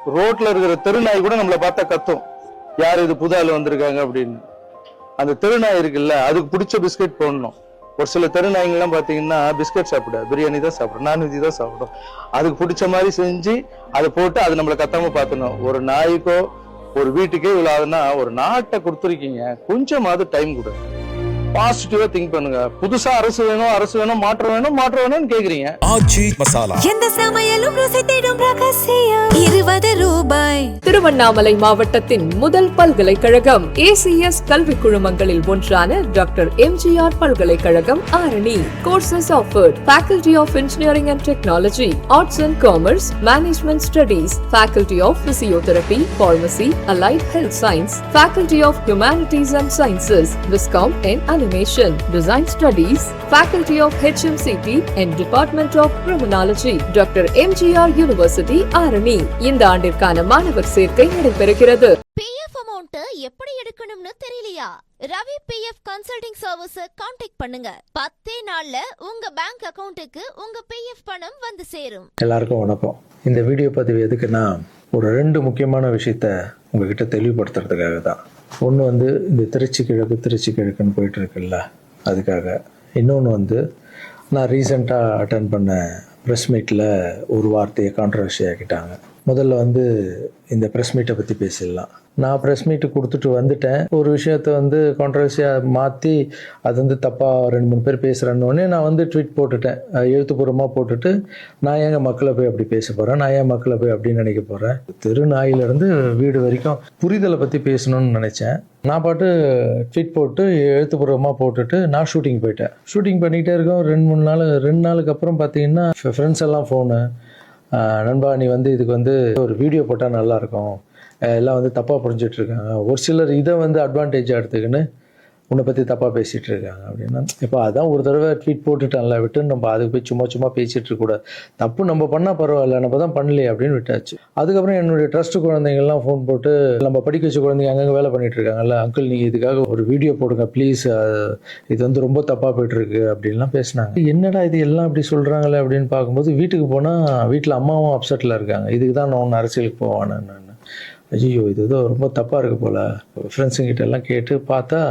ரோட்ல இருக்கிற தெருநாய் கூட நம்மளை பார்த்தா கத்தும், யார் இது புது ஆள் வந்திருக்காங்க அப்படின்னு. அந்த தெருநாய் இருக்குல்ல, அதுக்கு பிடிச்ச பிஸ்கெட் போடணும். ஒரு சில தெருநாய்ங்கெல்லாம் பாத்தீங்கன்னா பிஸ்கெட் சாப்பிட, பிரியாணி தான் சாப்பிடும், நான்வெஜ் தான் சாப்பிடும். அதுக்கு பிடிச்ச மாதிரி செஞ்சு அதை போட்டு அது நம்மளை கத்தாம பாத்துணும். ஒரு நாய்க்கோ ஒரு வீட்டுக்கே இவ்வளவு ஆகுதுன்னா ஒரு நாட்டை கொடுத்துருக்கீங்க, கொஞ்சமாவது டைம் கொடுங்க, பாசிட்டிவா திங்க் பண்ணுங்க. புதுசா அரசு வேணும், மாற்றம் வேணும்னு கேக்குறீங்க. ஆச்சி மசாலா எந்த சமையலும் ருசி தேடும் ரகசியம் 20 ரூபாய். திருவண்ணாமலை மாவட்டத்தின் முதல் பல்கலைக்கழகம் ஏசிஎஸ் கல்வி குழுமங்களில் ஒன்றான டாக்டர் எம்ஜிஆர் பல்கலைக்கழகம் Arani. Courses offered: Faculty of Engineering and Technology, Arts and Commerce, Management Studies, Faculty of Physiotherapy, Pharmacy, Allied Health Science, Faculty of Humanities and Sciences, Viscom and Animation, Design Studies, Faculty of HMCT and Department of Criminology, Dr. MGR University, Arani. இந்த ஆண்டிற்கான மாணவர் சேர்க்கை நடைபெறுகிறது. PF amount எப்படி எடுக்கணும்னு தெரியலையா? Ravi PF consulting service contact பண்ணுங்க. 10 நாள்ல உங்க பேங்க் அக்கவுண்ட்டுக்கு உங்க PF பணம் வந்து சேரும். எல்லாருக்கும் வணக்கம். இந்த வீடியோ பதிவு எதுக்குன்னா, ஒரு 2 முக்கியமான விஷயத்த உங்ககிட்ட தெளிவுபடுத்துறதுக்காக தான். ஒன்று இந்த திருச்சி கிழக்குன்னு போயிட்டு இருக்குல்ல, அதுக்காக. இன்னொன்று நான் ரீசெண்டாக அட்டன் பண்ண ப்ரெஸ் மீட்டில் ஒரு வார்த்தையை கான்ட்ரவர்சி ஆக்கிட்டாங்க. முதல்ல இந்த ப்ரெஸ் மீட்டை பற்றி பேசிடலாம். நான் ப்ரெஸ் மீட்டு கொடுத்துட்டு வந்துட்டேன். ஒரு விஷயத்த கான்ட்ரவர்சியாக மாற்றி அது தப்பாக 2-3 பேர் பேசுகிறேன்னொடனே நான் ட்வீட் போட்டுட்டேன், எழுத்துப்பூர்வமாக போட்டுட்டு, நான் ஏங்க மக்களை போய் அப்படி பேச போகிறேன், நான் ஏன் மக்களை போய் அப்படின்னு நினைக்க போகிறேன். தெருநாயிலேருந்து வீடு வரைக்கும் புரிதலை பற்றி பேசணும்னு நினச்சேன். நான் பாட்டு ட்வீட் போட்டு எழுத்துப்பூர்வமாக போட்டுட்டு நான் ஷூட்டிங் போயிட்டேன். ஷூட்டிங் பண்ணிக்கிட்டே இருக்கோம். 2 நாளுக்கு அப்புறம் பார்த்தீங்கன்னா ஃப்ரெண்ட்ஸ் எல்லாம் ஃபோனு, நண்பா நீ இதுக்கு ஒரு வீடியோ போட்டால் நல்லாயிருக்கும், எல்லாம் தப்பாக புரிஞ்சிட்டு இருக்காங்க, ஒரு சிலர் இதை அட்வான்டேஜாக எடுத்துக்கின்னு உன்னை பற்றி தப்பாக பேசிகிட்டு இருக்காங்க அப்படின்னா, இப்போ அதான் ஒரு தடவை ட்வீட் போட்டுட்டான்ல, விட்டு நம்ம அதுக்கு போய் சும்மா பேசிகிட்டு இருக்கக்கூடாது. தப்பு நம்ம பண்ணால் பரவாயில்ல, நம்ம தான் பண்ணலையே அப்படின்னு விட்டாச்சு. அதுக்கப்புறம் என்னுடைய ட்ரஸ்ட் குழந்தைங்கள்லாம் ஃபோன் போட்டு, நம்ம படிக்க வச்ச குழந்தைங்க அங்கங்கே வேலை பண்ணிகிட்டு இருக்காங்கல்ல, அங்கிள் நீங்கள் இதுக்காக ஒரு வீடியோ போடுங்க ப்ளீஸ், இது ரொம்ப தப்பாக போய்ட்டுருக்கு அப்படின்லாம் பேசினாங்க. என்னடா இது எல்லாம் இப்படி சொல்கிறாங்களே அப்படின்னு பார்க்கும்போது, வீட்டுக்கு போனால் வீட்டில் அம்மாவும் அப்செட்டில் இருக்காங்க. இதுக்கு தான் நான் ஒன்று அரசியலுக்கு போவானு. நான் ஐயோ இது ஏதோ ரொம்ப தப்பாக இருக்குது போல். ஃப்ரெண்ட்ஸுங்கிட்ட எல்லாம் கேட்டு பார்த்தா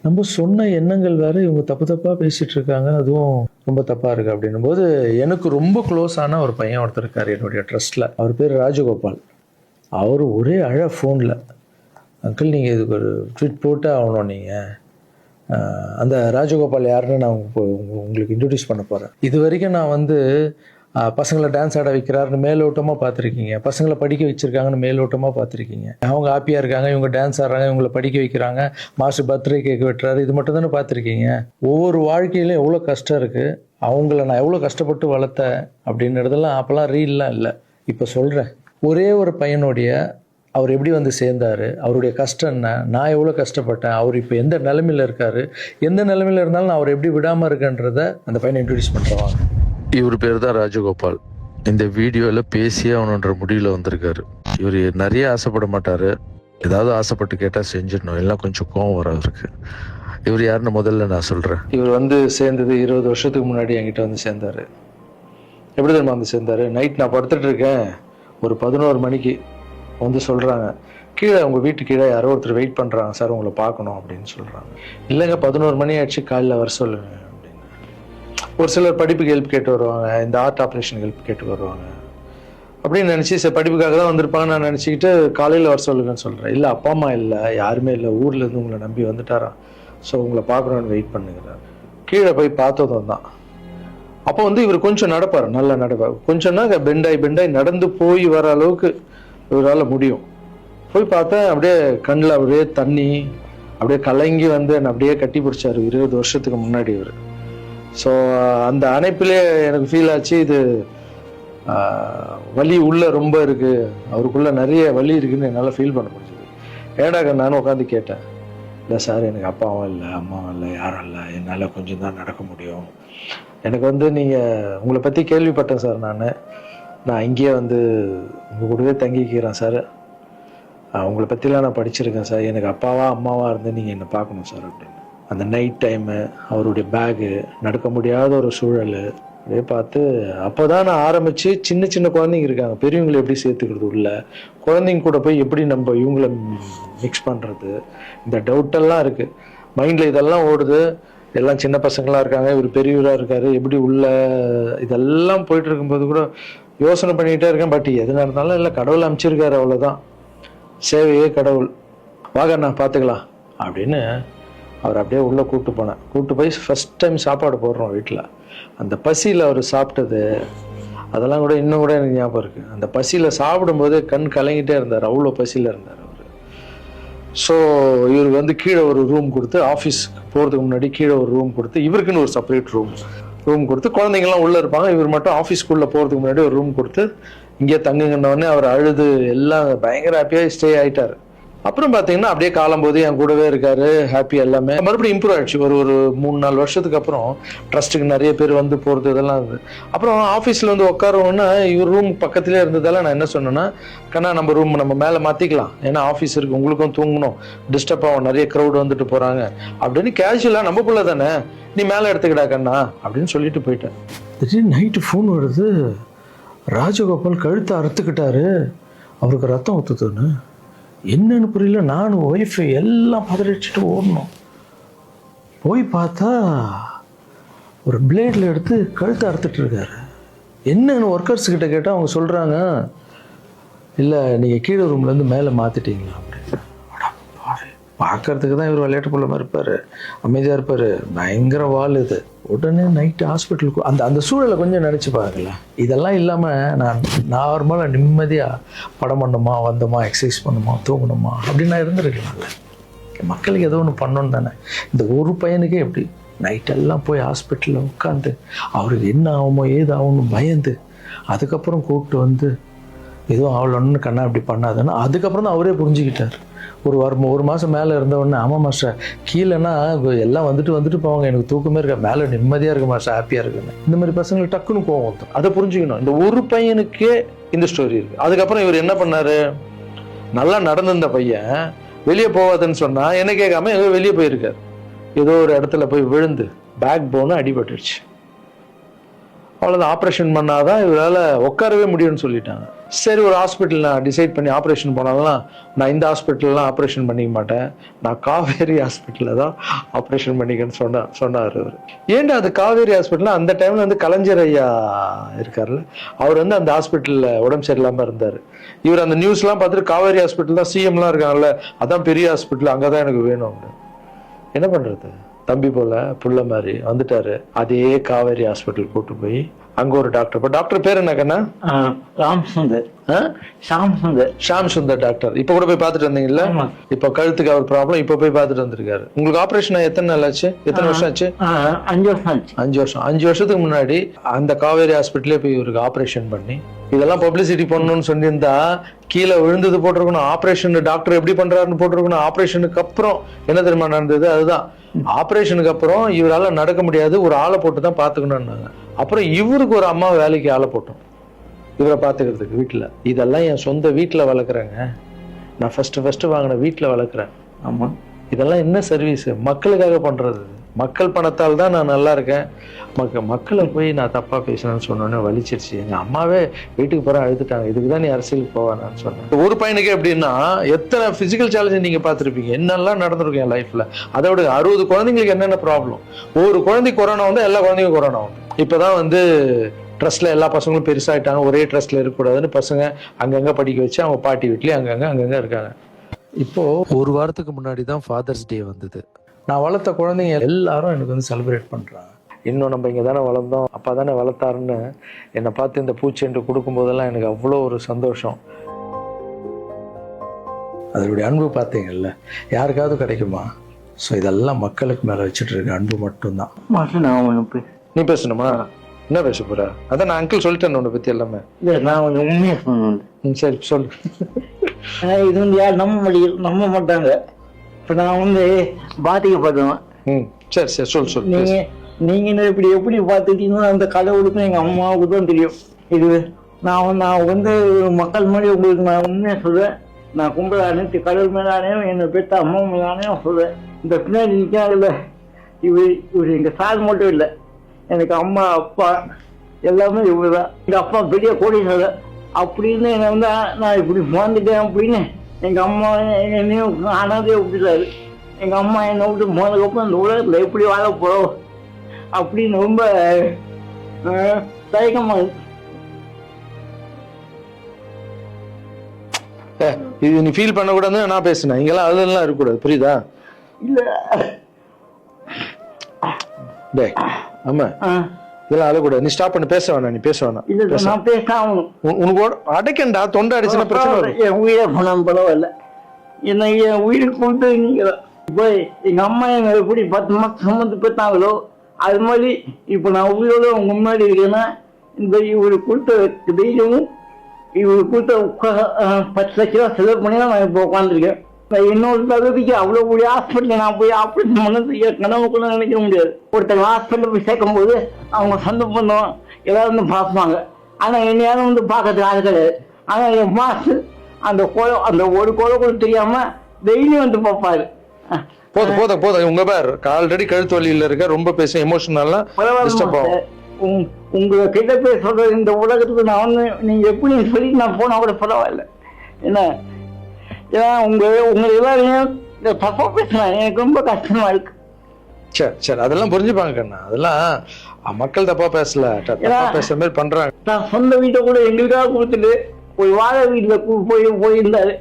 நம்ம சொன்ன எண்ணங்கள் வேறு, இவங்க தப்பாக பேசிகிட்டு இருக்காங்க, அதுவும் ரொம்ப தப்பாக இருக்குது அப்படின்னும் போது, எனக்கு ரொம்ப க்ளோஸான ஒரு பையன் ஒருத்தர் இருக்கார் என்னுடைய ட்ரஸ்ட்டில். அவர் பேர் ராஜகோபால். அவர் ஒரே ஃபோனில், அங்கிள் நீங்கள் இதுக்கு ஒரு ட்வீட் போட்டு ஆகணும், நீங்கள் அந்த ராஜகோபால் யாருன்னு நான் உங்களுக்கு இன்ட்ரடியூஸ் பண்ண போகிறேன். இது வரைக்கும் நான் பசங்களை டான்ஸ் ஆட வைக்கிறாருன்னு மேலோட்டமாக பார்த்துருக்கீங்க, பசங்களை படிக்க வச்சுருக்காங்கன்னு மேலோட்டமாக பார்த்துருக்கீங்க. அவங்க ஹாப்பியாக இருக்காங்க, இவங்க டான்ஸ் ஆடுறாங்க, இவங்களை படிக்க வைக்கிறாங்க, மாஸ்டர் பர்த்டே கேக் வெட்டுறாரு, இது மட்டும் தானே பார்த்துருக்கீங்க. ஒவ்வொரு வாழ்க்கையிலும் எவ்வளோ கஷ்டம் இருக்குது, அவங்கள நான் எவ்வளோ கஷ்டப்பட்டு வளர்த்தேன் அப்படின்றதெல்லாம் அப்போல்லாம் ரீல்லாம் இல்லை. இப்போ சொல்கிறேன், ஒரே ஒரு பையனுடைய அவர் எப்படி சேர்ந்தார், அவருடைய கஷ்டம் என்ன, நான் எவ்வளோ கஷ்டப்பட்டேன், அவர் இப்போ எந்த நிலைமையில் இருக்கார், எந்த நிலைமையில் இருந்தாலும் நான் அவர் எப்படி விடாமல் இருக்குன்றதை அந்த பையனை இன்ட்ரடியூஸ் பண்ணுறவாங்க. இவர் பேர் தான் ராஜகோபால். இந்த வீடியோவில் பேசியே அவனுன்ற முடிவில் வந்திருக்காரு. இவர் நிறைய ஆசைப்பட மாட்டார், ஏதாவது ஆசைப்பட்டு கேட்டால் செஞ்சிடணும், எல்லாம் கொஞ்சம் கோவம் வர இருக்கு. இவர் யாருன்னு முதல்ல நான் சொல்கிறேன். இவர் சேர்ந்தது 20 வருஷத்துக்கு முன்னாடி என்கிட்ட சேர்ந்தார். எப்படி தெரியுமா சேர்ந்தார்? நைட் நான் படுத்துட்டு இருக்கேன், ஒரு 11 மணிக்கு சொல்கிறாங்க, கீழே உங்கள் வீட்டு கீழே யாரோ ஒருத்தர் வெயிட் பண்ணுறாங்க சார், உங்களை பார்க்கணும் அப்படின்னு சொல்கிறாங்க. இல்லைங்க 11 மணி ஆயிடுச்சு, காலையில் வர சொல்லுங்க அப்படின்னு. ஒரு சிலர் படிப்புக்கு ஹெல்ப் கேட்டு வருவாங்க, இந்த ஆர்ட் ஆப்ரேஷன் ஹெல்ப் கேட்டு வருவாங்க அப்படின்னு நினச்சி, சரி படிப்புக்காக தான் வந்திருப்பாங்க நான் நினச்சிக்கிட்டு காலையில் வர சொல்லுங்கன்னு சொல்கிறேன். இல்லை அப்பா அம்மா இல்லை, யாருமே இல்லை, ஊர்லேருந்து உங்களை நம்பி வந்துட்டாராம், ஸோ உங்களை பார்க்கணுன்னு வெயிட் பண்ணுங்கிறார். கீழே போய் பார்த்ததும் தான். அப்போ இவர் கொஞ்சம் நடப்பார், நல்லா நடப்பார். கொஞ்சம்னா பெண்டாய் நடந்து போய் வர அளவுக்கு இவரால் முடியும். போய் பார்த்தேன், அப்படியே கண்ணில் அப்படியே தண்ணி, அப்படியே கலங்கி என்னை அப்படியே கட்டி பிடிச்சாரு 20 வருஷத்துக்கு முன்னாடி இவர். ஸோ அந்த அணைப்பிலே எனக்கு ஃபீல் ஆச்சு, இது வலி உள்ள ரொம்ப இருக்குது, அவருக்குள்ள நிறைய வலி இருக்குன்னு என்னால் ஃபீல் பண்ண முடிஞ்சது. ஏடாக நானும் உட்காந்து கேட்டேன், இல்லை சார் எனக்கு அப்பாவும் இல்லை அம்மாவும் இல்லை யாரும் இல்லை, என்னால் கொஞ்சம் தான் நடக்க முடியும், எனக்கு நீங்கள் உங்களை பற்றி கேள்விப்பட்டேன் சார், நான் இங்கேயே உங்கள் கூடவே தங்கிக்கிறேன் சார், உங்களை பற்றிலாம் நான் படிச்சிருக்கேன் சார், எனக்கு அப்பாவா அம்மாவா இருந்து நீங்கள் என்னை பார்க்கணும் சார் அப்படின்னு. அந்த நைட் டைமு, அவருடைய பேகு, நடக்க முடியாத ஒரு சூழல், அப்படியே பார்த்து அப்போதான் நான் ஆரம்பிச்சு சின்ன சின்ன குழந்தைங்க இருக்காங்க, பெரியவங்களை எப்படி சேர்த்துக்கிறது உள்ள, குழந்தைங்க கூட போய் எப்படி நம்ம இவங்கள மிக்ஸ் பண்ணுறது, இந்த டவுட்டெல்லாம் இருக்குது மைண்டில். இதெல்லாம் ஓடுது. எல்லாம் சின்ன பசங்களாக இருக்காங்க, இவர் பெரியவராக இருக்காரு, எப்படி உள்ள இதெல்லாம் போயிட்டு இருக்கும்போது கூட யோசனை பண்ணிகிட்டே இருக்கேன். பட் எது நடந்தாலும் இல்லை, கடவுள் அமைச்சிருக்காரு, அவ்வளோதான். சேவையே கடவுள், வாங்கண்ணா பார்த்துக்கலாம் அப்படின்னு அவர் அப்படியே உள்ளே கூப்பிட்டு போனேன். கூப்பிட்டு போய் ஃபஸ்ட் டைம் சாப்பாடு போடுறோம் வீட்டில். அந்த பசியில் அவர் சாப்பிட்டது அதெல்லாம் கூட இன்னும் கூட எனக்கு ஞாபகம் இருக்குது. அந்த பசியில் சாப்பிடும்போது கண் கலங்கிட்டே இருந்தார், அவ்வளோ பசியில் இருந்தார் அவர். ஸோ இவருக்கு வந்து கீழே ஒரு ரூம் கொடுத்து, ஆஃபீஸ்க்கு போகிறதுக்கு முன்னாடி கீழே ஒரு ரூம் கொடுத்து, இவருக்குன்னு ஒரு செப்பரேட் ரூம் கொடுத்து, குழந்தைங்கள்லாம் உள்ளே இருப்பாங்க, இவர் மட்டும் ஆஃபீஸ்க்குள்ளே போகிறதுக்கு முன்னாடி ஒரு ரூம் கொடுத்து இங்கே தங்குங்கன்னொடனே அவர் அழுது எல்லாம் பயங்கர ஹாப்பியாக ஸ்டே ஆகிட்டார். அப்புறம் பார்த்தீங்கன்னா அப்படியே காலம்போது என் கூடவே இருக்காரு, ஹாப்பி. எல்லாமே மறுபடியும் இம்ப்ரூவ் ஆயிடுச்சு. ஒரு 3-4 வருஷத்துக்கு அப்புறம் ட்ரஸ்ட்டுக்கு நிறைய பேர் வந்து போகிறது இதெல்லாம் இருந்தது. அப்புறம் ஆஃபீஸில் வந்து உட்காருவோன்னா இவர் ரூம் பக்கத்துலேயே இருந்ததால நான் என்ன சொன்னேன்னா, கண்ணா நம்ம ரூம் நம்ம மேலே மாற்றிக்கலாம், ஏன்னா ஆஃபீஸ் இருக்குது, உங்களுக்கும் தூங்கணும், டிஸ்டர்ப் ஆகும், நிறைய க்ரௌட் வந்துட்டு போகிறாங்க அப்படின்னு கேஷுவலாக நம்ம பிள்ளை தானே, நீ மேலே எடுத்துக்கிடா கண்ணா அப்படின்னு சொல்லிட்டு போயிட்டேன். திடீர்னு நைட்டு ஃபோன் வருது, ராஜகோபால் கழுத்தை அறுத்துக்கிட்டாரு, அவருக்கு ரத்தம் ஊற்றுதுன்னு. என்னன்னு புரியல. நானும் ஒய்ஃபு எல்லாம் பதறிச்சுட்டு ஓடணும். போய் பார்த்தா ஒரு பிளேடில் எடுத்து கழுத்தை அறுத்துட்டு இருக்காரு. என்னன்னு ஒர்க்கர்ஸ் கிட்ட கேட்டால் அவங்க சொல்கிறாங்க, இல்லை நீங்கள் கீழே ரூம்லேருந்து மேலே மாற்றிட்டீங்களா அப்படின்னு. பார்க்கறதுக்கு தான் இவர் விளையாட்டு பிள்ளை மாதிரி இருப்பார், அமைதியாக இருப்பார், பயங்கர வால் இது. உடனே நைட்டு ஹாஸ்பிட்டலுக்கு அந்த சூழலை கொஞ்சம் நினச்சி பார்க்கல. இதெல்லாம் இல்லாமல் நான் நார்மலாக நிம்மதியாக படம் பண்ணோமா, வந்தோமா, எக்ஸசைஸ் பண்ணுமா, தூங்கணுமா அப்படின்னு நான் இருந்திருக்கலாம்ல. மக்களுக்கு ஏதோ ஒன்று பண்ணணும் தானே. இந்த ஒரு பையனுக்கே எப்படி நைட்டெல்லாம் போய் ஹாஸ்பிட்டலில் உட்காந்து அவருக்கு என்ன ஆகுமோ ஏது ஆகும்னு பயந்து, அதுக்கப்புறம் கூப்பிட்டு வந்து எதுவும் ஆகலன்னு கண்ணா அப்படி பண்ணாதுன்னு அதுக்கப்புறம் தான் அவரே புரிஞ்சுக்கிட்டார். ஒரு மாதம் மேலே இருந்தவொடனே, ஆமாம் மாஸ்டர் கீழேன்னா எல்லாம் வந்துட்டு போவாங்க, எனக்கு தூக்கமே இருக்கா, மேலே நிம்மதியாக இருக்கு மாஸ்டர், ஹாப்பியாக இருக்குன்னு. இந்த மாதிரி பசங்களுக்கு டக்குன்னு கோவம் வந்துடும். அதை புரிஞ்சுக்கணும். இந்த ஒரு பையனுக்கே இந்த ஸ்டோரி இருக்குது. அதுக்கப்புறம் இவர் என்ன பண்ணார், நல்லா நடந்திருந்த பையன் வெளியே போகாதுன்னு சொன்னால் என்ன கேட்காம ஏதோ வெளியே போயிருக்கார். ஏதோ ஒரு இடத்துல போய் விழுந்து பேக் போன்னு அடிபட்டுருச்சு. அவ்வளோதான், ஆப்ரேஷன் பண்ணாதான் இவரால் உட்காரவே முடியும்னு சொல்லிட்டாங்க. சரி, ஒரு ஹாஸ்பிட்டல் நான் டிசைட் பண்ணி ஆப்ரேஷன் போனாலும் நான் இந்த ஹாஸ்பிட்டல்லாம் ஆப்ரேஷன் பண்ணிக்க மாட்டேன், நான் காவேரி ஹாஸ்பிட்டலில் தான் ஆப்ரேஷன் பண்ணிக்கன்னு சொன்னார் அவர். ஏன்டா அது காவேரி ஹாஸ்பிட்டலில் அந்த டைமில் வந்து கலைஞர் ஐயா இருக்கார்ல, அவர் வந்து அந்த ஹாஸ்பிட்டலில் உடம்பு சரியில்லாமல் இருந்தார். இவர் அந்த நியூஸ்லாம் பார்த்துட்டு காவேரி ஹாஸ்பிட்டல் தான் சிஎம்லாம் இருக்காங்கல்ல, அதான் பெரிய ஹாஸ்பிட்டல், அங்கே தான் எனக்கு வேணும் அப்படின்னு. என்ன பண்ணுறது, தம்பி போல புள்ள மாதிரி வந்துட்டாரு. அதே காவேரி ஹாஸ்பிட்டல் கூட்டு போய் அங்க ஒரு டாக்டர், இப்போ டாக்டர் பேர் என்ன கண்ணா? ஷாம் சுந்தர் டாக்டர். இப்ப கூட போய் பார்த்துட்டு வந்தீங்கல்ல, இப்ப கழுத்துக்கு அவர் ப்ராப்ளம், இப்ப போய் பார்த்துட்டு வந்திருக்காரு. உங்களுக்கு ஆபரேஷன் எத்தனை நாள் ஆச்சு, எத்தனை வருஷம் ஆச்சு? 5 வருஷம் ஆச்சு. 5 வருஷம். 5 வருஷத்துக்கு முன்னாடி அந்த காவேரி ஹாஸ்பிட்டலே போய் இவருக்கு ஆபரேஷன் பண்ணி, இதெல்லாம் பப்ளிசிட்டி பண்ணணும்னு சொல்லியிருந்தா கீழே விழுந்தது போட்டிருக்கணும், ஆபரேஷன் டாக்டர் எப்படி பண்றாருன்னு போட்டிருக்கணும். ஆபரேஷனுக்கு அப்புறம் என்ன தெரியுமா நடந்தது, அதுதான் ஆபரேஷனுக்கு அப்புறம் இவரால் நடக்க முடியாது, ஒரு ஆளை போட்டு தான் பார்த்துக்கணும்னாங்க. அப்புறம் இவருக்கு ஒரு அம்மா வேலைக்கு ஆளை போட்டோம் இவரை பார்த்துக்கிறதுக்கு வீட்டில். இதெல்லாம் என் சொந்த வீட்டில் வளர்க்குறேங்க, நான் ஃபர்ஸ்ட் வாங்கின வீட்டில் வளர்க்குறேன். ஆமாம், இதெல்லாம் என்ன சர்வீஸ், மக்களுக்காக பண்ணுறது. மக்கள் பணத்தால் தான் நான் நல்லா இருக்கேன். மக்களை போய் நான் தப்பாக பேசினேன்னு சொன்னோன்னே வலிச்சிருச்சு. எங்கள் அம்மாவே வீட்டுக்கு போகிற அழுதுட்டாங்க, இதுக்கு தான் நீ அரசியலுக்கு போவானான்னு சொன்னேன். ஒரு பையனுக்கு எப்படின்னா எத்தனை ஃபிசிக்கல் சேலஞ்ச் நீங்கள் பார்த்துருப்பீங்க, என்னெல்லாம் நடந்திருக்கும் என் லைஃப்பில். அதோட 60 குழந்தைங்களுக்கு என்னென்ன ப்ராப்ளம். ஒரு குழந்தைக்கு கொரோனா வந்து எல்லா குழந்தைக்கும் கொரோனா வந்து. இப்போ தான் வந்து ட்ரஸ்ட்டில் எல்லா பசங்களும் பெருசாகிட்டாங்க, ஒரே ட்ரஸ்ட்டில் இருக்கக்கூடாதுன்னு பசங்க அங்கங்கே படிக்க வச்சு அவங்க பாட்டி வீட்லேயே அங்கங்கே இருக்காங்க. இப்போது ஒரு வாரத்துக்கு முன்னாடி தான் ஃபாதர்ஸ் டே வந்தது. நான் வளர்த்த குழந்தைங்க எல்லாரும் எனக்கு வந்து செலிப்ரேட் பண்ணுறாங்க. இன்னும் நம்ம இங்கே தானே வளர்ந்தோம், அப்பா தானே வளர்த்தாருன்னு என்னை பார்த்து இந்த பூச்செண்டு கொடுக்கும்போதெல்லாம் எனக்கு அவ்வளோ ஒரு சந்தோஷம். அதனுடைய அன்பு பார்த்தீங்கல்ல, யாருக்காவது கிடைக்குமா? ஸோ இதெல்லாம் மக்களுக்கு மேலே வச்சுட்டு இருக்க அன்பு மட்டும்தான். நீ பேசணுமா? என்ன பேச போற? அதான் நான் அங்கிள் சொல்லிட்டேன் உன்னை பற்றி எல்லாமே. இல்லை, நான் கொஞ்சம் உண்மையாக சொன்னேன். சரி சொல்லு. இது வந்து யார் நம்ப மாட்டாங்க. இப்போ நான் வந்து பாதிக்கப்பட்டவன். சரி சொல்லு. நீங்க எப்படி பார்த்துட்டீங்கன்னா அந்த கடவுளுக்கும் எங்க அம்மாவுக்கு தான் தெரியும். இது நான் வந்து மக்கள் மாதிரி உங்களுக்கு நான் உண்மையாக சொல்றேன். நான் கும்பிட அனைத்து கடவுள் மேலானே என்னை பெற்ற அம்மா மேலானே சொல்றேன். இந்த பின்னாடி நிற்காதுல்ல, இவர் எங்க சார் மட்டும் இல்லை, எனக்கு அம்மா அப்பா எல்லாமே இவர் தான். எங்கள் அப்பா பெரிய கோடீஸ்வரர் அப்படின்னு என்னை வந்து நான் இப்படி பிறந்துட்டேன் அப்படின்னு எங்கள் அம்மா என்னையும் அனாதையை விட்டுட்டாரு. எங்கள் அம்மா என்னை விட்டு போனதுக்கப்புறம் இந்த உலகத்தில் எப்படி வாழ போகிறோம் அப்படின்னு ரொம்ப தயக்கமாக இருக்கு. இது நீ ஃபீல் பண்ணக்கூடாதுன்னு நான் பேசினேன். இங்கெல்லாம் அதெல்லாம் இருக்கக்கூடாது, புரியுதா? இல்லை டே ஆமா, இதெல்லாம் அழக்கூடாது. நீ ஸ்டாப் பண்ணி பேச வேணாம், நீ பேச வேணாம். இல்லை நான் பேச ஆகணும். உனக்கு அடைக்கண்டா, தொண்டை அடிச்சுன்னா பிரச்சனை வரும். என் உயிரை போனாலும் பரவாயில்ல, என்னை என் உயிருக்கு கொடுத்து நீங்க இப்போ எங்கள் அம்மா என்னை எப்படி 10 மாதம் சுமந்து பெற்றாங்களோ அது மாதிரி இப்போ நான் உயிரோட உங்க முன்னாடி இருக்கேன்னா இந்த இவரு கொடுத்த தைரியமும் இவரு கொடுத்த 10 லட்ச ரூபா செலவு பண்ணி தான் நான் இப்போ உட்காந்துருக்கேன். இன்னொரு தகுதிக்கு அவ்வளோ கூடிய ஹாஸ்பிட்டலில் நான் போய் ஆப்ரேஷன் பண்ணது கனவுக்குள்ள நினைக்க முடியாது. ஒருத்தங்க ஹாஸ்பிட்டலில் போய் சேர்க்கும் போது அவங்க சொந்த பண்ணோம் எல்லாரும் வந்து பார்ப்பாங்க. ஆனால் என்னையாரும் வந்து பார்க்கறதுக்கு ஆள் கிடையாது. ஆனால் என் மாசு அந்த ஒரு கோலை கூட தெரியாம டெய்லி வந்து பார்ப்பாரு. போதும் போதும் போதும். உங்க பேர் ஆல்ரெடி கழுத்து வலியில இருக்க, ரொம்ப பேச எமோஷனல்லாம் டிஸ்டர்ப் ஆகும். உங்க கிட்ட போய் சொல்ற இந்த உலகத்துக்கு நான் வந்து நீங்க எப்படி சொல்லி நான் போனா கூட பரவாயில்ல. ஏன்னா உங்க எல்லாரையும் தப்பா பேசுறேன், எனக்கு ரொம்ப கஷ்டமா இருக்கு. சரி சரி, அதெல்லாம் புரிஞ்சுப்பாங்க கண்ணா. அதெல்லாம் மக்கள் தப்பா பேசல, தப்பா பேசுற மாதிரி பண்றாங்க. நான் சொந்த வீட்டை கூட எங்களுக்காக கொடுத்துட்டு ஒரு வாழை வீட்டுல போயிருந்தாரு.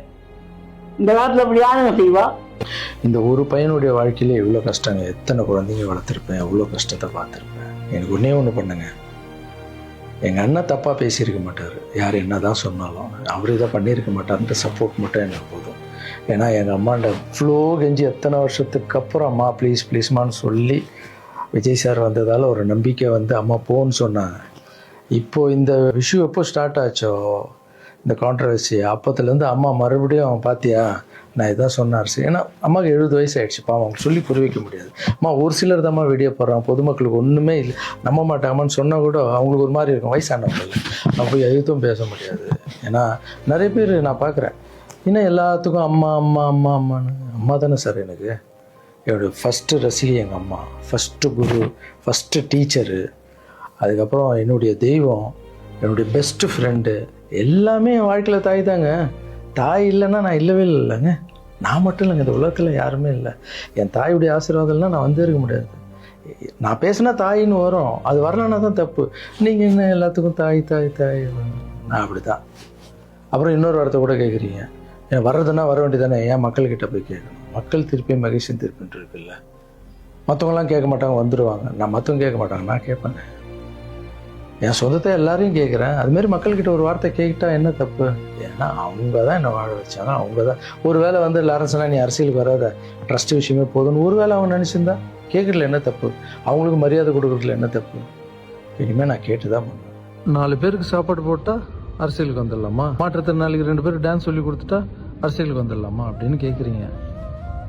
இந்த காலத்துல அப்படி யாருங்க செய்வா? இந்த ஒரு பையனுடைய வாழ்க்கையில எவ்வளோ கஷ்டங்க, எத்தனை குழந்தைங்க வளர்த்துருப்பேன், எவ்வளோ கஷ்டத்தை பார்த்துருப்பேன். எனக்கு ஒன்றே ஒன்று பண்ணுங்க, எங்கள் அண்ணன் தப்பாக பேசியிருக்க மாட்டார், யார் என்ன தான் சொன்னாலும் அவர் இதை பண்ணியிருக்க மாட்டார்ன்ற சப்போர்ட் மட்டும் எனக்கு போதும். ஏன்னா எங்கள் அம்மாண்ட ஃப்ளோ கெஞ்சி எத்தனை வருஷத்துக்கு அப்புறம் அம்மா ப்ளீஸ் ப்ளீஸ்மான்னு சொல்லி விஜய் சார் வந்ததால் ஒரு நம்பிக்கை வந்து அம்மா போன்னு சொன்னாங்க. இப்போது இந்த விஷயம் எப்போ ஸ்டார்ட் ஆச்சோ இந்த கான்ட்ரவர்சி, அப்போத்துலேருந்து அம்மா மறுபடியும் பார்த்தியா நான் இதான் சொன்னார். ஏன்னா அம்மாவுக்கு 70 வயசு ஆகிடுச்சுப்பா, அவங்க சொல்லி புரிய வைக்க முடியாது. அம்மா ஒரு சிலர் தான் வீடியோ போடுறான், பொதுமக்களுக்கு ஒன்றுமே இல்லை நம்ப மாட்டாங்கன்னு சொன்னால் கூட அவங்களுக்கு ஒரு மாதிரி இருக்கும். வயசானவங்க நம்ம போய் எதுவும் பேச முடியாது. ஏன்னா நிறைய பேர் நான் பார்க்குறேன், இன்னும் எல்லாத்துக்கும் அம்மா அம்மா அம்மா அம்மான்னு. அம்மா தானே சார் எனக்கு என்னுடைய ஃபஸ்ட்டு ரசிகை, எங்கள் அம்மா ஃபஸ்ட்டு குரு, ஃபஸ்ட்டு டீச்சரு, அதுக்கப்புறம் என்னுடைய தெய்வம், என்னுடைய பெஸ்ட்டு ஃப்ரெண்டு, எல்லாமே என் வாழ்க்கையில் தாய் தாங்க. தாய் இல்லைன்னா நான் இல்லவே இல்லைங்க. நான் மட்டும் இல்லைங்க, இந்த உலகத்தில் யாருமே இல்லை. என் தாயுடைய ஆசீர்வாதம்லாம் நான் வந்து இருக்க முடியாது. நான் பேசினா தாயின்னு வரும், அது வரலன்னா தான் தப்பு. நீங்கள் என்ன எல்லாத்துக்கும் தாய் தாய் தாய், நான் அப்படி தான். அப்புறம் இன்னொரு வார்த்தை கூட கேட்குறீங்க, ஏன் வர்றதுன்னா வர வேண்டியதானே, ஏன் மக்கள்கிட்ட போய் கேட்கணும்? மக்கள் திருப்பி மகிழ்ச்சியும் திருப்பின்ட்டு இருக்குல்ல. மற்றவங்களாம் கேட்க மாட்டாங்க, வந்துடுவாங்க. நான் மற்றவங்க கேட்க மாட்டாங்க, நான் கேட்பேன். என் சொந்தத்தை எல்லாரையும் கேட்குறேன். அதுமாரி மக்கள்கிட்ட ஒரு வார்த்தை கேட்டா என்ன தப்பு? ஏன்னா அவங்க தான் என்னை வாழ வச்சாங்க. அவங்க தான் ஒரு வேளை வந்து லாரன்ஸ்னா நீ அரசியலுக்கு வராத, ட்ரஸ்ட் விஷயமே போதும்னு ஒரு வேளை அவங்க நினச்சிருந்தா கேட்குறதுல என்ன தப்பு? அவங்களுக்கு மரியாதை கொடுக்குறதுல என்ன தப்பு? இனிமேல் நான் கேட்டு தான் பண்ணுவேன். 4 பேருக்கு சாப்பாடு போட்டால் அரசியலுக்கு வந்துடலாமா? மாற்றுத்திறனாளிக்கு 2 பேருக்கு டான்ஸ் சொல்லி கொடுத்துட்டா அரசியலுக்கு வந்துடலாமா அப்படின்னு கேட்குறீங்க.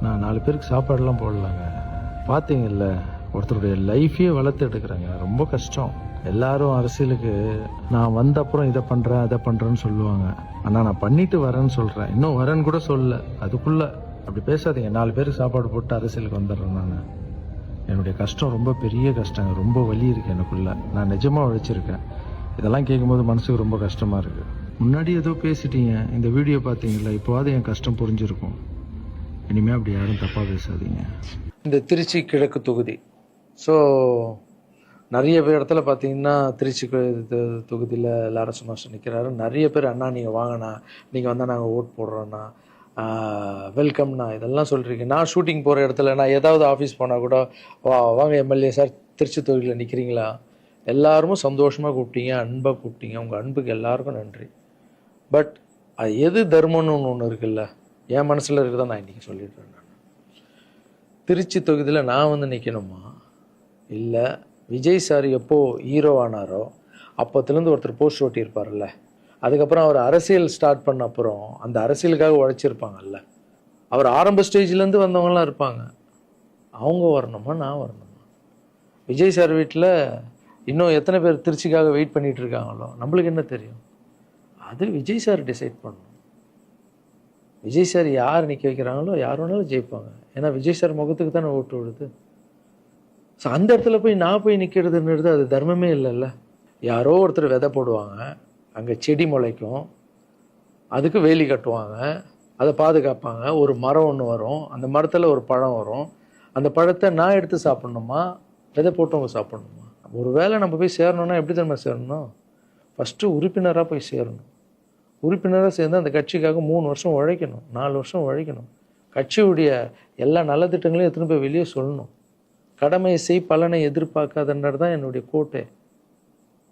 நான் 4 பேருக்கு சாப்பாடுலாம் போடலாங்க. பார்த்தீங்கல்ல, ஒருத்தருடைய லைஃபையே வளர்த்து எடுக்கிறாங்க, ரொம்ப கஷ்டம். எல்லாரும் அரசியலுக்கு நான் வந்த அப்புறம் இதை பண்ணுறேன் அதை பண்ணுறேன்னு சொல்லுவாங்க. ஆனால் நான் பண்ணிட்டு வரேன்னு சொல்கிறேன், இன்னும் வரேன்னு கூட சொல்ல. அதுக்குள்ளே அப்படி பேசாதீங்க. 4 பேருக்கு சாப்பாடு போட்டு அரசியலுக்கு வந்துடுறேன். நான் என்னுடைய கஷ்டம் ரொம்ப பெரிய கஷ்டங்க, ரொம்ப வலி இருக்குது எனக்குள்ள. நான் நிஜமாக உழைச்சிருக்கேன். இதெல்லாம் கேட்கும்போது மனசுக்கு ரொம்ப கஷ்டமாக இருக்குது. முன்னாடி ஏதோ பேசிட்டீங்க, இந்த வீடியோ பார்த்தீங்களா, இப்போவாது என் கஷ்டம் புரிஞ்சிருக்கும். இனிமேல் அப்படி யாரும் தப்பாக பேசாதீங்க. இந்த திருச்சி கிழக்கு தொகுதி, ஸோ நிறைய பேர் இடத்துல பார்த்தீங்கன்னா திருச்சி தொகுதியில் லாரன்ஸ் மாஸ்டர் நிற்கிறாரு. நிறைய பேர் அண்ணா நீங்கள் வாங்கண்ணா, நீங்கள் வந்தால் நாங்கள் ஓட் போடுறோண்ணா, வெல்கம்ண்ணா, இதெல்லாம் சொல்கிறீங்க. நான் ஷூட்டிங் போகிற இடத்துல நான் ஏதாவது ஆஃபீஸ் போனால் கூட வாங்க எம்எல்ஏ சார் திருச்சி தொகுதியில் நிற்கிறீங்களா, எல்லாரும் சந்தோஷமாக கூப்பிட்டீங்க, அன்பாக கூப்பிட்டீங்க. உங்கள் அன்புக்கு எல்லாருக்கும் நன்றி. பட் அது எது தர்மம்னு ஒன்று இருக்குல்ல, என் மனசில் இருக்குதான் நான் இன்றைக்கி சொல்லிடுறேன். நான் திருச்சி தொகுதியில் நான் வந்து நிற்கணுமா, இல்லை விஜய் சார் எப்போ ஹீரோ ஆனாரோ அப்போத்துலேருந்து ஒருத்தர் போஸ்ட் ஓட்டியிருப்பார்ல, அதுக்கப்புறம் அவர் அரசியல் ஸ்டார்ட் பண்ண அப்புறம் அந்த அரசியலுக்காக உழைச்சிருப்பாங்கல்ல, அவர் ஆரம்ப ஸ்டேஜ்லேருந்து வந்தவங்களாம் இருப்பாங்க, அவங்க வரணுமா நான் வரணுமா? விஜய் சார் வீட்டில் இன்னும் எத்தனை பேர் திருச்சிக்காக வெயிட் பண்ணிகிட்டு இருக்காங்களோ நம்மளுக்கு என்ன தெரியும்? அது விஜய் சார் டிசைட் பண்ணணும். விஜய் சார் யார் நிற்க வைக்கிறாங்களோ யார் வேணாலும் ஜெயிப்பாங்க. ஏன்னா விஜய் சார் முகத்துக்கு தானே ஓட்டு விடுது. ஸோ அந்த இடத்துல போய் நான் போய் நிற்கிறதுன்றது அது தர்மமே இல்லைல்ல. யாரோ ஒருத்தர் விதை போடுவாங்க, அங்கே செடி முளைக்கும், அதுக்கு வேலி கட்டுவாங்க, அதை பாதுகாப்பாங்க. ஒரு மரம் ஒன்று வரும், அந்த மரத்தில் ஒரு பழம் வரும். அந்த பழத்தை நான் எடுத்து சாப்பிட்ணுமா, விதை போட்டவங்க சாப்பிட்ணுமா? ஒரு வேளை நம்ம போய் சேரணும்னா எப்படி தெரியுமா சேரணும்? ஃபஸ்ட்டு உறுப்பினராக போய் சேரணும். உறுப்பினராக சேர்ந்து அந்த கட்சிக்காக 3 வருஷம் உழைக்கணும், 4 வருஷம் உழைக்கணும். கட்சியுடைய எல்லா நலத்திட்டங்களையும் எடுத்துன்னு போய் வெளியே சொல்லணும். கடமை செய் பலனை எதிர்பார்க்காதன்றது தான் என்னுடைய கோட்டை.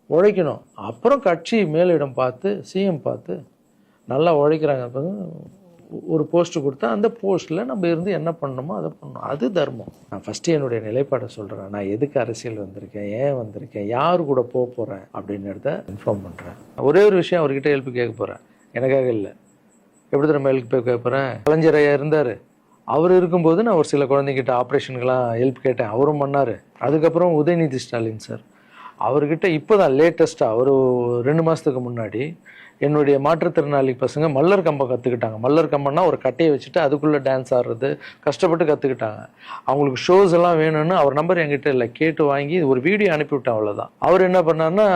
உழைக்கணும். அப்புறம் கட்சி மேலிடம் பார்த்து, சிஎம் பார்த்து நல்லா உழைக்கிறாங்க, ஒரு போஸ்ட்டு கொடுத்தா அந்த போஸ்ட்டில் நம்ம இருந்து என்ன பண்ணணுமோ அதை பண்ணணும். அது தர்மம். நான் ஃபஸ்ட்டு என்னுடைய நிலைப்பாடை சொல்கிறேன். நான் எதுக்கு அரசியல் வந்திருக்கேன், ஏன் வந்திருக்கேன், யார் கூட போக போகிறேன் அப்படின்றத இன்ஃபார்ம் பண்ணுறேன். ஒரே ஒரு விஷயம் அவர்கிட்ட ஹெல்ப் கேட்க போகிறேன், எனக்காக இல்லை. எப்படி நம்ம ஹெல்ப் கேட்க போகிறேன்? கலைஞர் ஐயா இருந்தார், அவர் இருக்கும்போது நான் ஒரு சில குழந்தைங்கிட்ட ஆப்ரேஷனுக்கெல்லாம் ஹெல்ப் கேட்டேன், அவரும் பண்ணார். அதுக்கப்புறம் உதயநிதி ஸ்டாலின் சார், அவர்கிட்ட இப்போ தான் லேட்டஸ்ட்டாக ஒரு 2 மாதத்துக்கு முன்னாடி என்னுடைய மாற்றுத்திறனாளி பசங்க மல்லர் கம்பம் கற்றுக்கிட்டாங்க. மல்லர் கம்பம்னா ஒரு கட்டையை வச்சுட்டு அதுக்குள்ளே டான்ஸ் ஆடுறது, கஷ்டப்பட்டு கற்றுக்கிட்டாங்க. அவங்களுக்கு ஷோஸ் எல்லாம் வேணும்னு அவர் நம்பர் என்கிட்ட இல்லை, கேட்டு வாங்கி ஒரு வீடியோ அனுப்பிவிட்டேன், அவ்வளோதான். அவர் என்ன பண்ணார்னா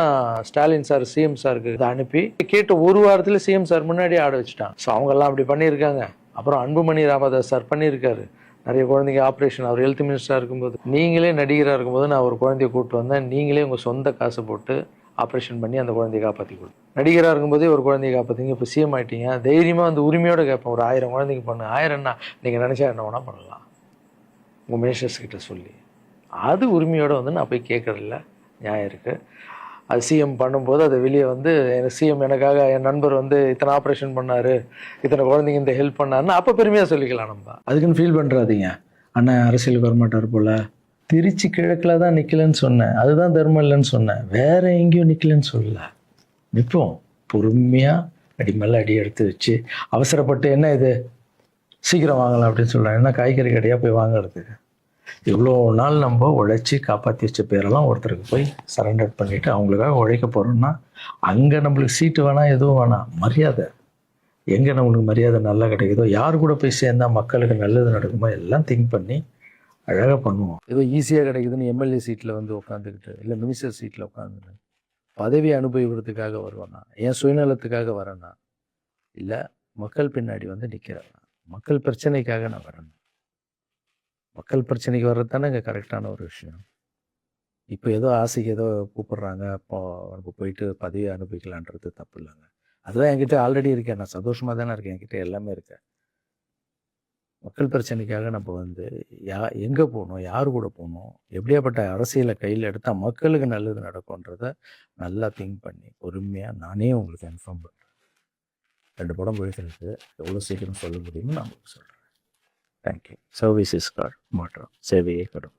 ஸ்டாலின் சார் சிஎம் சாருக்கு இதை அனுப்பி கேட்டு 1 வாரத்தில் சிஎம் சார் முன்னாடி ஆட வச்சுட்டாங்க. ஸோ அவங்கெல்லாம் அப்படி பண்ணியிருக்காங்க. அப்புறம் அன்புமணி ராமதாஸ் சார் பண்ணியிருக்காரு, நிறைய குழந்தைங்க ஆப்ரேஷன். அவர் ஹெல்த் மினிஸ்டராக இருக்கும்போது, நீங்களே நடிகராக இருக்கும்போது நான் ஒரு குழந்தைய கூப்பிட்டு வந்தேன், நீங்களே உங்கள் சொந்த காசை போட்டு ஆப்ரேஷன் பண்ணி அந்த குழந்தைய காப்பாற்றி கொடு. நடிகராக இருக்கும்போதே ஒரு குழந்தைய காப்பாற்றிங்க, இப்போ சிஎம் ஆகிட்டீங்க, தைரியமாக அந்த உரிமையோடு கேட்பேன். ஒரு 1000 குழந்தைக்கு பண்ணு, 1000 என்ன நீங்கள் நினச்சா என்ன வேணால் பண்ணலாம் உங்கள் மினிஸ்டர்ஸ் கிட்ட சொல்லி. அது உரிமையோடு வந்து நான் போய் கேட்குறதில்ல, நியாயம் இருக்குது. அது சிஎம் பண்ணும்போது அதை வெளியே வந்து சிஎம் எனக்காக என் நண்பர் வந்து இத்தனை ஆப்ரேஷன் பண்ணார், இத்தனை குழந்தைங்க இந்த ஹெல்ப் பண்ணாருன்னு அப்போ பெருமையாக சொல்லிக்கலாம். நம்ம அதுக்குன்னு ஃபீல் பண்ணுறாதீங்க, அண்ணன் அரசியலுக்கு வரமாட்டார் போல். திருச்சி கிழக்கில் தான் நிற்கலன்னு சொன்னேன், அதுதான் தர்மம் இல்லைன்னு சொன்னேன், வேற எங்கேயும் நிற்கலன்னு சொல்லல. நிற்போம் பொறுமையாக, அடி மேலே அடி எடுத்து வச்சு. அவசரப்பட்டு என்ன இது சீக்கிரம் வாங்கலாம் அப்படின்னு சொல்கிறேன். என்ன காய்கறி கடையாக போய் வாங்குறதுக்கு? இவ்வளோ நாள் நம்ம உழைச்சி காப்பாற்றி வச்ச பேரெல்லாம் ஒருத்தருக்கு போய் சரண்டர் பண்ணிவிட்டு அவங்களுக்காக உழைக்க போகிறோம்னா, அங்கே நம்மளுக்கு சீட்டு வேணாம், எதுவும் வேணாம், மரியாதை. எங்கே நம்மளுக்கு மரியாதை நல்லா கிடைக்குதோ, யார் கூட போய் சேர்ந்தா மக்களுக்கு நல்லது நடக்குமோ எல்லாம் திங்க் பண்ணி அழகாக பண்ணுவோம். ஏதோ ஈஸியாக கிடைக்குதுன்னு எம்எல்ஏ சீட்டில் வந்து உட்காந்துக்கிட்டு, இல்லை மினிஸ்டர் சீட்டில் உட்காந்துட்டு பதவி அனுபவிக்கிறதுக்காக வருவானா, ஏன் சுயநலத்துக்காக வரேன்னா, இல்லை மக்கள் பின்னாடி வந்து நிற்கிறேன், மக்கள் பிரச்சனைக்காக நான் வரேன். மக்கள் பிரச்சனைக்கு வர்றது தானே இங்கே கரெக்டான ஒரு விஷயம். இப்போ ஏதோ ஆசைக்கு ஏதோ கூப்பிட்றாங்க, அப்போ நம்ம போயிட்டு பதவியை அனுபவிக்கலான்றது தப்பு இல்லைங்க. அதுதான் என்கிட்ட ஆல்ரெடி இருக்கேன், நான் சந்தோஷமாக தானே இருக்கேன், என்கிட்ட எல்லாமே இருக்கேன். மக்கள் பிரச்சனைக்காக நம்ம வந்து எங்கே போகணும், யார் கூட போகணும், எப்படியாப்பட்ட அரசியலை கையில் எடுத்தால் மக்களுக்கு நல்லது நடக்கும்ன்றத நல்லா திங்க் பண்ணி பொறுமையாக நானே உங்களுக்கு இன்ஃபார்ம் பண்ணுறேன். 2 படம் போயிட்டு எவ்வளோ சீக்கிரம் சொல்ல முடியுமோ நான் உங்களுக்கு சொல்கிறேன். தேங்க்யூ. சர்வீஸ் இஸ் காட், மாற்றம் சேவையே கடும்.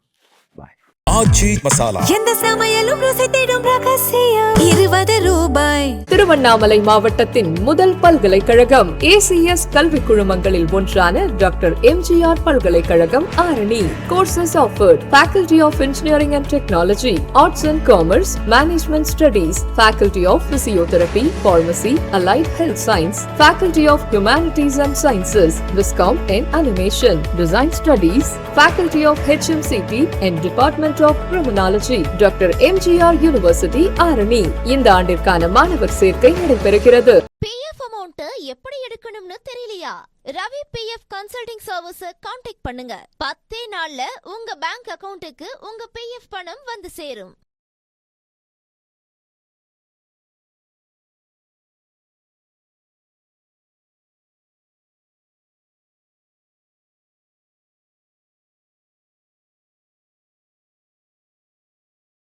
பாய். ஆச்சி மசாலா, எந்த சமையலும் ருசி தேடும் ரகசியம். 20 ரூபாய். திருவண்ணாமலை மாவட்டத்தின் முதல் பல்கலைக்கழகம் ஏசிஎஸ் கல்வி குழுமங்களில் ஒன்றான டாக்டர் எம்ஜிஆர் பல்கலைக்கழகம் Arani. Courses offered: Faculty of Engineering and Technology, Arts and Commerce, Management Studies, Faculty of Physiotherapy, Pharmacy, Allied Health Science, Faculty of Humanities and Sciences, Viscom and Animation, Design Studies, Faculty of HMCT and Department of Criminology, doctor MGR university Arani. இந்த ஆண்டிற்கான மாணவர் சேர்க்கை நடைபெறுகிறது. PF amount எப்படி எடுக்கணும்னு தெரியலையா? Ravi PF consulting service contact பண்ணுங்க. 10 நாள்ல உங்க பேங்க் அக்கவுண்ட்டுக்கு உங்க பிஎஃப் பணம் வந்து சேரும்.